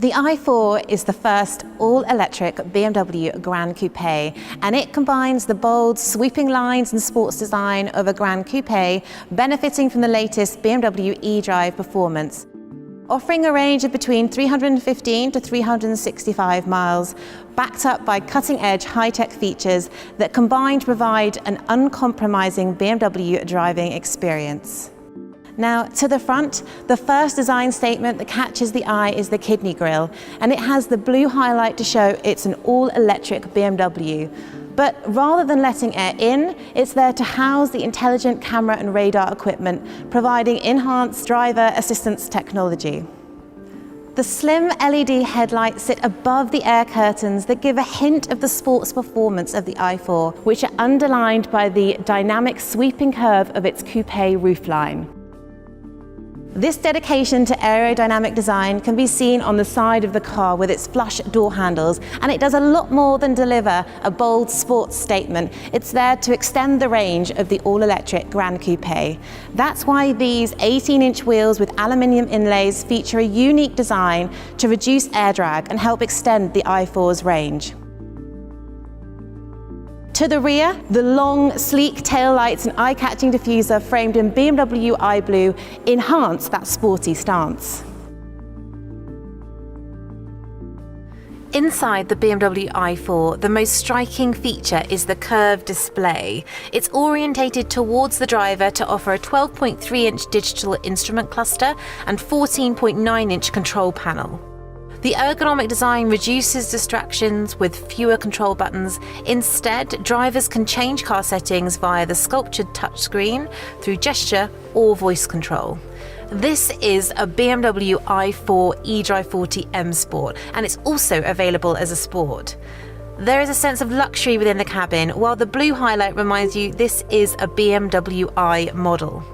The i4 is the first all-electric BMW Gran Coupe, and it combines the bold, sweeping lines and sports design of a Gran Coupe, benefiting from the latest BMW eDrive performance, offering a range of between 315 to 365 miles, backed up by cutting-edge high-tech features that combine to provide an uncompromising BMW driving experience. Now, to the front, the first design statement that catches the eye is the kidney grille, and it has the blue highlight to show it's an all-electric BMW. But rather than letting air in, it's there to house the intelligent camera and radar equipment, providing enhanced driver assistance technology. The slim LED headlights sit above the air curtains that give a hint of the sports performance of the i4, which are underlined by the dynamic sweeping curve of its coupe roofline. This dedication to aerodynamic design can be seen on the side of the car with its flush door handles, and it does a lot more than deliver a bold sports statement. It's there to extend the range of the all-electric Gran Coupe. That's why these 18-inch wheels with aluminium inlays feature a unique design to reduce air drag and help extend the i4's range. To the rear, the long, sleek taillights and eye-catching diffuser framed in BMW iBlue enhance that sporty stance. Inside the BMW i4, the most striking feature is the curved display. It's orientated towards the driver to offer a 12.3-inch digital instrument cluster and 14.9-inch control panel. The ergonomic design reduces distractions with fewer control buttons. Instead, drivers can change car settings via the sculptured touchscreen, through gesture or voice control. This is a BMW i4 eDrive 40 M Sport, and it's also available as a Sport. There is a sense of luxury within the cabin, while the blue highlight reminds you this is a BMW i model.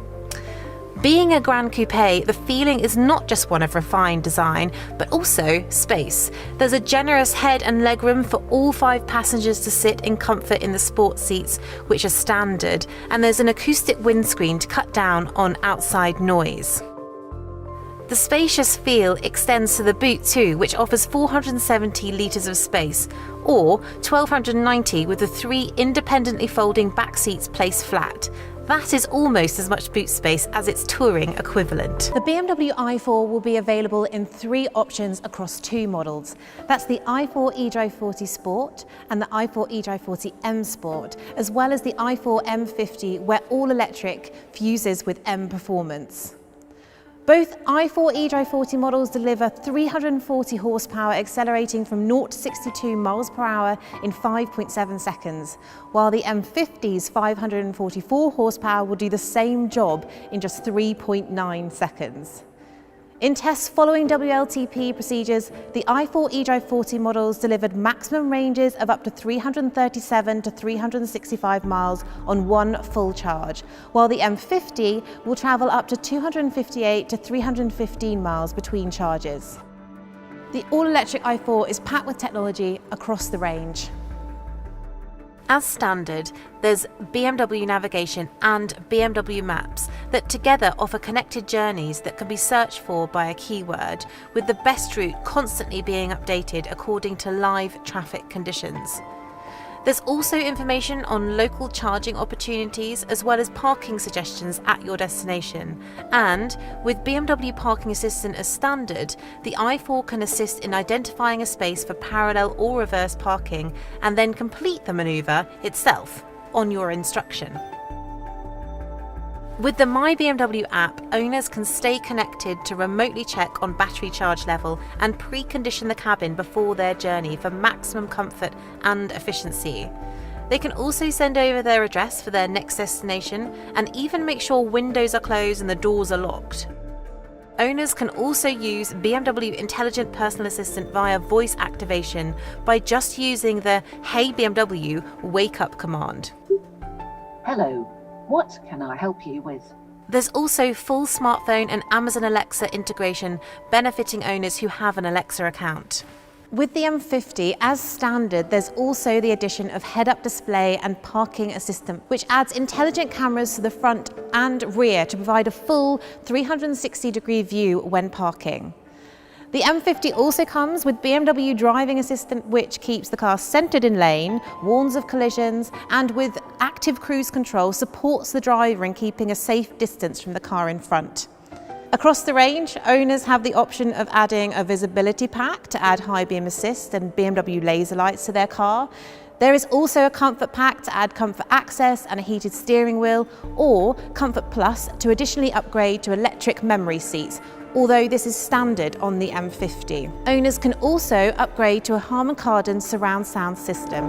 Being a Gran Coupe, the feeling is not just one of refined design, but also space. There's a generous head and legroom for all 5 passengers to sit in comfort in the sport seats, which are standard, and there's an acoustic windscreen to cut down on outside noise. The spacious feel extends to the boot too, which offers 470 litres of space, or 1,290 with the 3 independently folding back seats placed flat. That is almost as much boot space as its touring equivalent. The BMW i4 will be available in 3 options across 2 models. That's the i4 eDrive 40 Sport and the i4 eDrive 40 M Sport, as well as the i4 M50, where all-electric fuses with M performance. Both i4 eDrive 40 models deliver 340 horsepower, accelerating from 0 to 62 miles per hour in 5.7 seconds, while the M50's 544 horsepower will do the same job in just 3.9 seconds. In tests following WLTP procedures, the i4 eDrive 40 models delivered maximum ranges of up to 337 to 365 miles on one full charge, while the M50 will travel up to 258 to 315 miles between charges. The all-electric i4 is packed with technology across the range. As standard, there's BMW Navigation and BMW Maps that together offer connected journeys that can be searched for by a keyword, with the best route constantly being updated according to live traffic conditions. There's also information on local charging opportunities as well as parking suggestions at your destination. And with BMW Parking Assistant as standard, the i4 can assist in identifying a space for parallel or reverse parking and then complete the manoeuvre itself on your instruction. With the My BMW app, owners can stay connected to remotely check on battery charge level and precondition the cabin before their journey for maximum comfort and efficiency. They can also send over their address for their next destination and even make sure windows are closed and the doors are locked. Owners can also use BMW Intelligent Personal Assistant via voice activation by just using the Hey BMW Wake Up command. Hello. What can I help you with? There's also full smartphone and Amazon Alexa integration, benefiting owners who have an Alexa account. With the M50, as standard, there's also the addition of head-up display and parking assistant, which adds intelligent cameras to the front and rear to provide a full 360-degree view when parking. The M50 also comes with BMW Driving Assistant, which keeps the car centred in lane, warns of collisions, and with active cruise control supports the driver in keeping a safe distance from the car in front. Across the range, owners have the option of adding a visibility pack to add high beam assist and BMW laser lights to their car. There is also a comfort pack to add comfort access and a heated steering wheel, or Comfort Plus to additionally upgrade to electric memory seats, although this is standard on the M50. Owners can also upgrade to a Harman Kardon surround sound system.